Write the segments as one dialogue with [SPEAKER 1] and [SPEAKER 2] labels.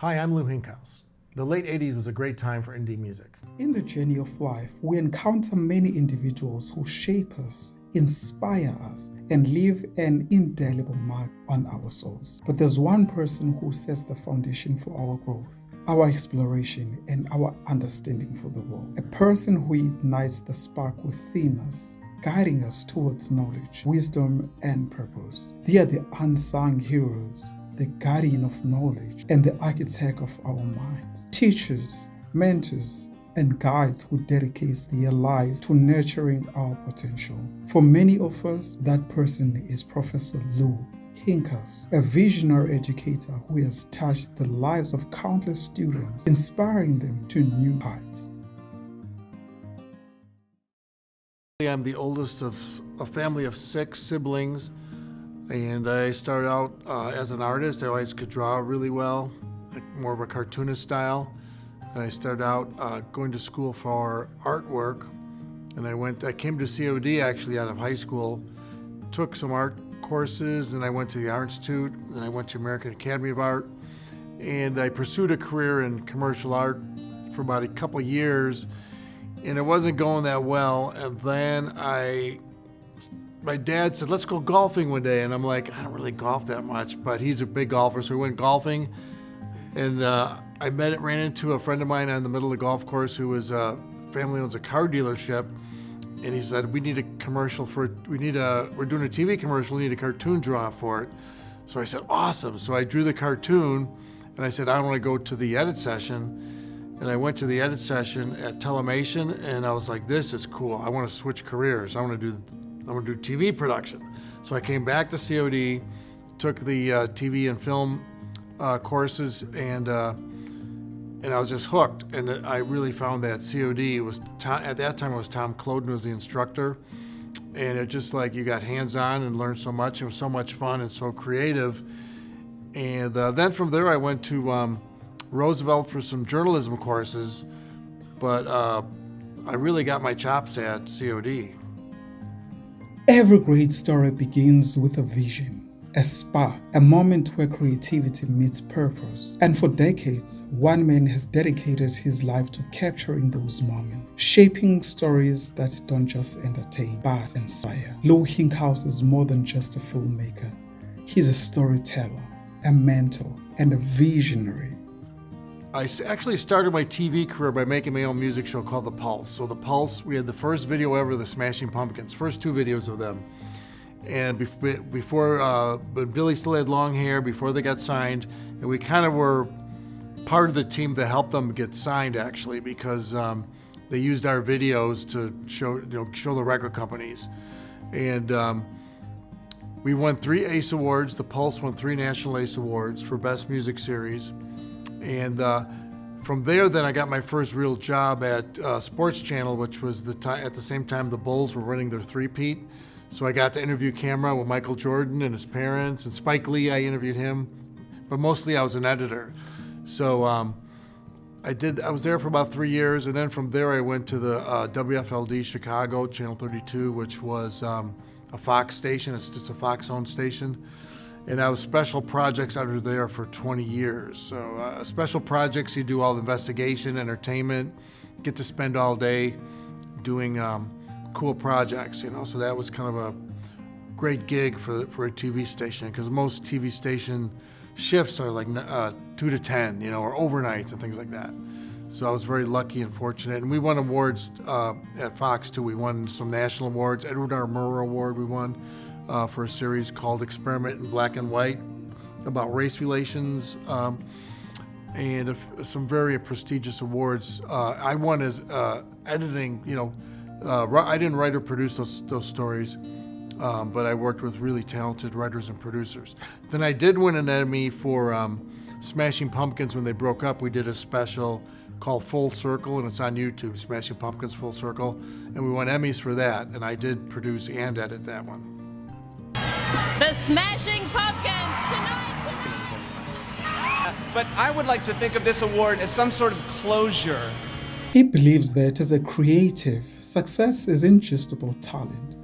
[SPEAKER 1] Hi, I'm Lou Hinkhouse. The late 80s was a great time for indie music.
[SPEAKER 2] In the journey of life, we encounter many individuals who shape us, inspire us, and leave an indelible mark on our souls. But there's one person who sets the foundation for our growth, our exploration, and our understanding for the world. A person who ignites the spark within us, guiding us towards knowledge, wisdom, and purpose. They are the unsung heroes, the guardian of knowledge, and the architect of our minds. Teachers, mentors, and guides who dedicate their lives to nurturing our potential. For many of us, that person is Professor Lou Hinkhouse, a visionary educator who has touched the lives of countless students, inspiring them to new heights.
[SPEAKER 1] I'm the oldest of a family of 6 siblings, and I started out as an artist. I always could draw really well, more of a cartoonist style. And I started out going to school for artwork, and I came to COD actually out of high school, took some art courses, and I went to the Art Institute, and I went to American Academy of Art, and I pursued a career in commercial art for about a couple years, and it wasn't going that well. And then my dad said, let's go golfing one day, and I'm like, I don't really golf that much, but he's a big golfer, so we went golfing, and I ran into a friend of mine on the middle of the golf course who was family owns a car dealership, and he said, we need a commercial we're doing a TV commercial, we need a cartoon draw for it. So I said, awesome. So I drew the cartoon, and I said, I want to go to the edit session. And I went to the edit session at Telemation, and I was like, this is cool. I want to switch careers. I want to do TV production. So I came back to COD, took the TV and film courses, and I was just hooked. And I really found that COD was, at that time it was Tom Cloden was the instructor. And it just like, you got hands-on and learned so much. It was so much fun and so creative. And then from there I went to Roosevelt for some journalism courses, but I really got my chops at COD.
[SPEAKER 2] Every great story begins with a vision, a spark, a moment where creativity meets purpose. And for decades, one man has dedicated his life to capturing those moments, shaping stories that don't just entertain, but inspire. Lou Hinkhouse is more than just a filmmaker. He's a storyteller, a mentor, and a visionary.
[SPEAKER 1] I actually started my TV career by making my own music show called The Pulse. So The Pulse, we had the first video ever, the Smashing Pumpkins, first 2 videos of them. And before, but Billy still had long hair before they got signed, and we kind of were part of the team that helped them get signed actually, because they used our videos to show the record companies. And we won 3 ACE Awards. The Pulse won 3 National ACE Awards for Best Music Series. And from there, then I got my first real job at Sports Channel, which was at the same time the Bulls were running their three-peat. So I got to interview camera with Michael Jordan and his parents, and Spike Lee, I interviewed him, but mostly I was an editor. So I was there for about 3 years, and then from there I went to the WFLD Chicago, Channel 32, which was a Fox station. It's just a Fox-owned station. And I was special projects under there for 20 years. So special projects, you do all the investigation, entertainment, get to spend all day doing cool projects, so that was kind of a great gig for a TV station, because most TV station shifts are like 2 to 10, or overnights and things like that. So I was very lucky and fortunate, and we won awards at Fox too. We won some national awards. Edward R. Murrow Award we won for a series called Experiment in Black and White about race relations, and some very prestigious awards. I won as editing, I didn't write or produce those stories, but I worked with really talented writers and producers. Then I did win an Emmy for Smashing Pumpkins when they broke up. We did a special called Full Circle, and it's on YouTube, Smashing Pumpkins Full Circle, and we won Emmys for that, and I did produce and edit that one.
[SPEAKER 3] The Smashing Pumpkins tonight.
[SPEAKER 4] But I would like to think of this award as some sort of closure.
[SPEAKER 2] He believes that as a creative, success isn't just about talent.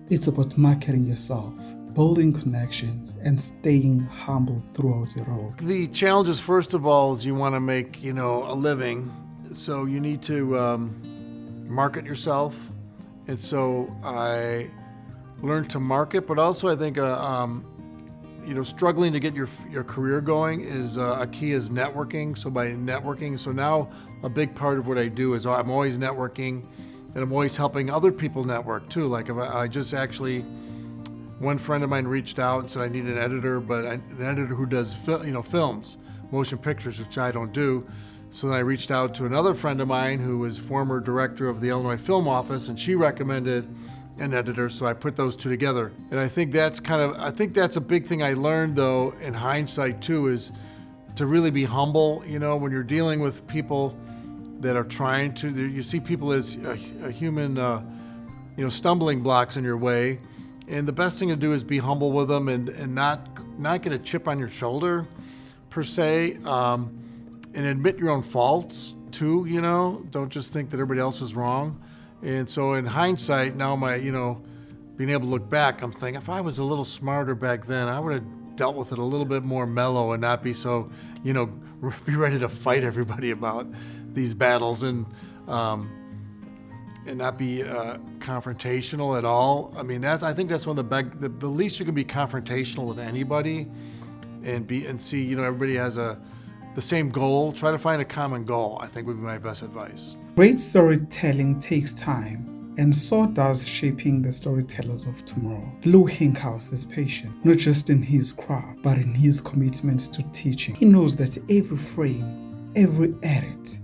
[SPEAKER 2] It's about marketing yourself, building connections, and staying humble throughout it all.
[SPEAKER 1] The challenges, first of all, is you want to make, a living. So you need to market yourself. And so I learned to market, but also I think, struggling to get your career going is a key is networking. So by networking, so now a big part of what I do is I'm always networking, and I'm always helping other people network too. Like if I just actually, one friend of mine reached out and said I need an editor, but an editor who does films, motion pictures, which I don't do. So then I reached out to another friend of mine who was former director of the Illinois Film Office, and she recommended an editor, so I put those two together. And I think that's a big thing I learned though in hindsight too, is to really be humble, when you're dealing with people that are trying to, you see people as a human, stumbling blocks in your way. And the best thing to do is be humble with them and not get a chip on your shoulder per se, and admit your own faults too, don't just think that everybody else is wrong. And so in hindsight, now being able to look back, I'm thinking if I was a little smarter back then, I would have dealt with it a little bit more mellow and not be so, be ready to fight everybody about these battles and not be confrontational at all. I mean, I think that's one of the least you can be confrontational with anybody and see, everybody has the same goal. Try to find a common goal, I think would be my best advice.
[SPEAKER 2] Great storytelling takes time, and so does shaping the storytellers of tomorrow. Lou Hinkhouse is patient, not just in his craft, but in his commitment to teaching. He knows that every frame, every edit,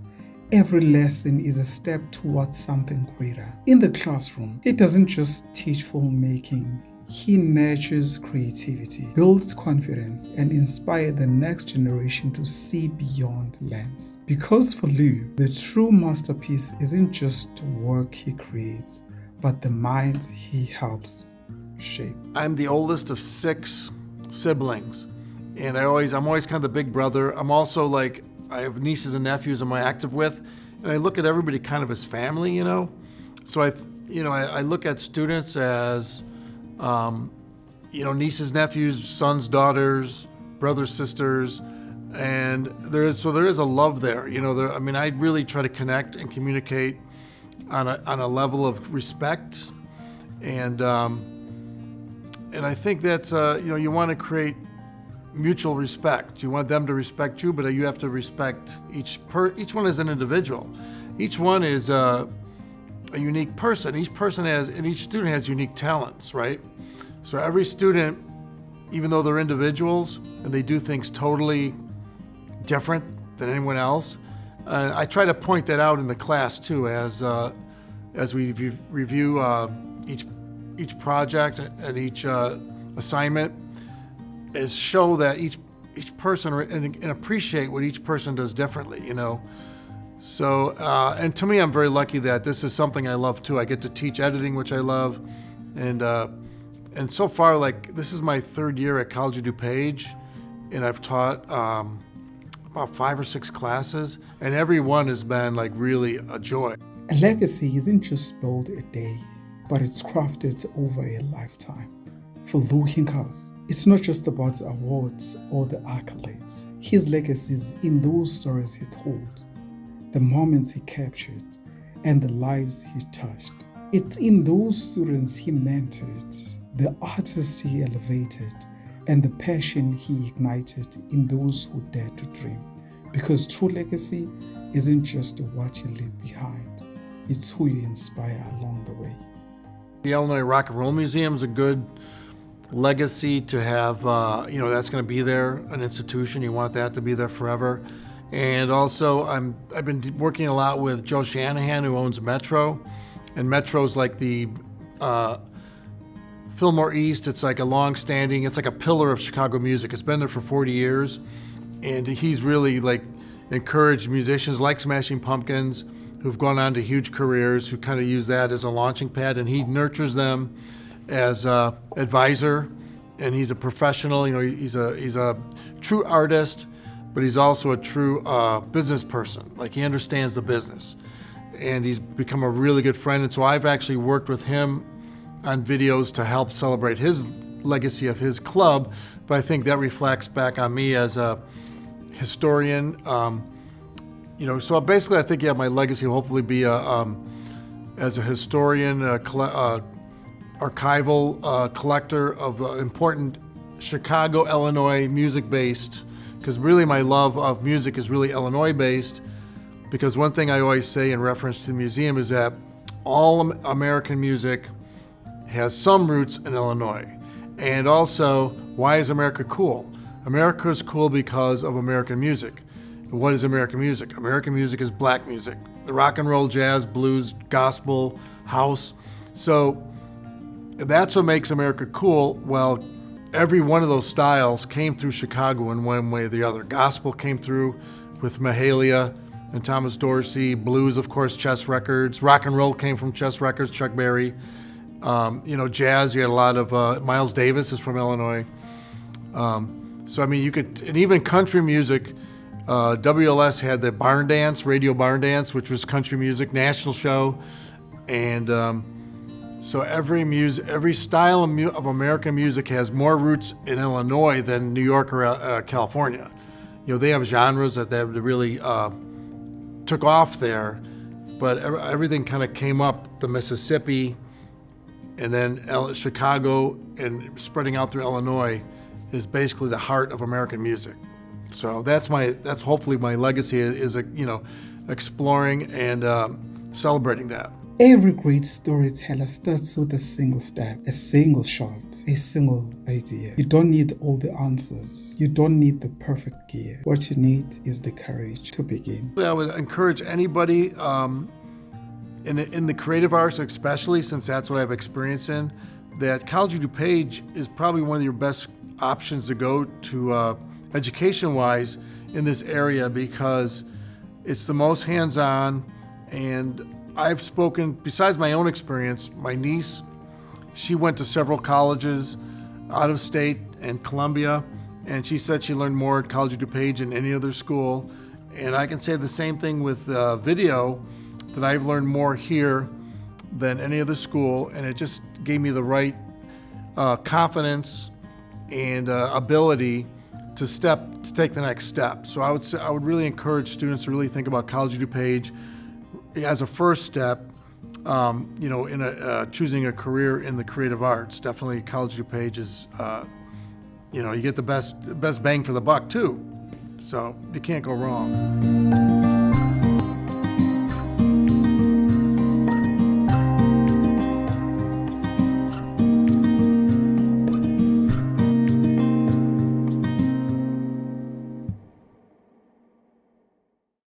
[SPEAKER 2] every lesson is a step towards something greater. In the classroom, he doesn't just teach filmmaking. He nurtures creativity, builds confidence, and inspires the next generation to see beyond lens. Because for Lou, the true masterpiece isn't just work he creates, but the minds he helps shape.
[SPEAKER 1] I'm the oldest of 6 siblings, and I'm always kind of the big brother. I'm also I have nieces and nephews I'm active with, and I look at everybody kind of as family, So I look at students as nieces, nephews, sons, daughters, brothers, sisters, and there is a love there. I really try to connect and communicate on a level of respect, and I think that's you want to create mutual respect. You want them to respect you, but you have to respect each one as an individual. Each one is a unique person. Each student has unique talents, right? So every student, even though they're individuals and they do things totally different than anyone else, I try to point that out in the class too, as we review each project and each assignment, is show that each person and appreciate what each person does differently, So, and to me, I'm very lucky that this is something I love too. I get to teach editing, which I love, and so far, this is my 3rd year at College of DuPage, and I've taught about 5 or 6 classes, and every one has been really a joy.
[SPEAKER 2] A legacy isn't just built a day, but it's crafted over a lifetime. For Lou Hinkhouse, it's not just about the awards or the accolades. His legacy is in those stories he told, the moments he captured, and the lives he touched. It's in those students he mentored, the artists he elevated, and the passion he ignited in those who dared to dream. Because true legacy isn't just what you leave behind, it's who you inspire along the way.
[SPEAKER 1] The Illinois Rock and Roll Museum is a good legacy to have, that's going to be there, an institution. You want that to be there forever. And also, I've been working a lot with Joe Shanahan, who owns Metro. And Metro's like the Fillmore East. It's like a long-standing, it's like a pillar of Chicago music. It's been there for 40 years. And he's really encouraged musicians like Smashing Pumpkins, who've gone on to huge careers, who kind of use that as a launching pad. And he nurtures them as an advisor. And he's a professional, he's a true artist, but he's also a true business person. He understands the business. And he's become a really good friend. And so I've actually worked with him on videos to help celebrate his legacy of his club, but I think that reflects back on me as a historian. So basically I think, my legacy will hopefully be as a historian, archival collector of important Chicago, Illinois music-based, because really my love of music is really Illinois-based, because one thing I always say in reference to the museum is that all American music has some roots in Illinois. And also, why is America cool? America is cool because of American music. What is American music? American music is black music. The rock and roll, jazz, blues, gospel, house. So that's what makes America cool. Well, every one of those styles came through Chicago in one way or the other. Gospel came through with Mahalia and Thomas Dorsey. Blues, of course, Chess Records. Rock and roll came from Chess Records, Chuck Berry. Jazz, you had a lot of, Miles Davis is from Illinois. You could, and even country music, WLS had the Barn Dance, Radio Barn Dance, which was country music, national show. And so every style of American music has more roots in Illinois than New York or California. They have genres that really took off there, but everything kind of came up the Mississippi, and then Chicago, and spreading out through Illinois is basically the heart of American music. So that's hopefully my legacy is exploring and celebrating that.
[SPEAKER 2] Every great storyteller starts with a single step, a single shot, a single idea. You don't need all the answers. You don't need the perfect gear. What you need is the courage to begin.
[SPEAKER 1] I would encourage anybody in the creative arts, especially since that's what I've experienced in, that College of DuPage is probably one of your best options to go to education-wise in this area, because it's the most hands-on. And I've spoken, besides my own experience, my niece, she went to several colleges out of state and Columbia, and she said she learned more at College of DuPage than any other school. And I can say the same thing with video, that I've learned more here than any other school, and it just gave me the right confidence and ability to take the next step. So I would really encourage students to really think about College of DuPage as a first step, in choosing a career in the creative arts. Definitely College of DuPage is, you get the best bang for the buck too. So you can't go wrong.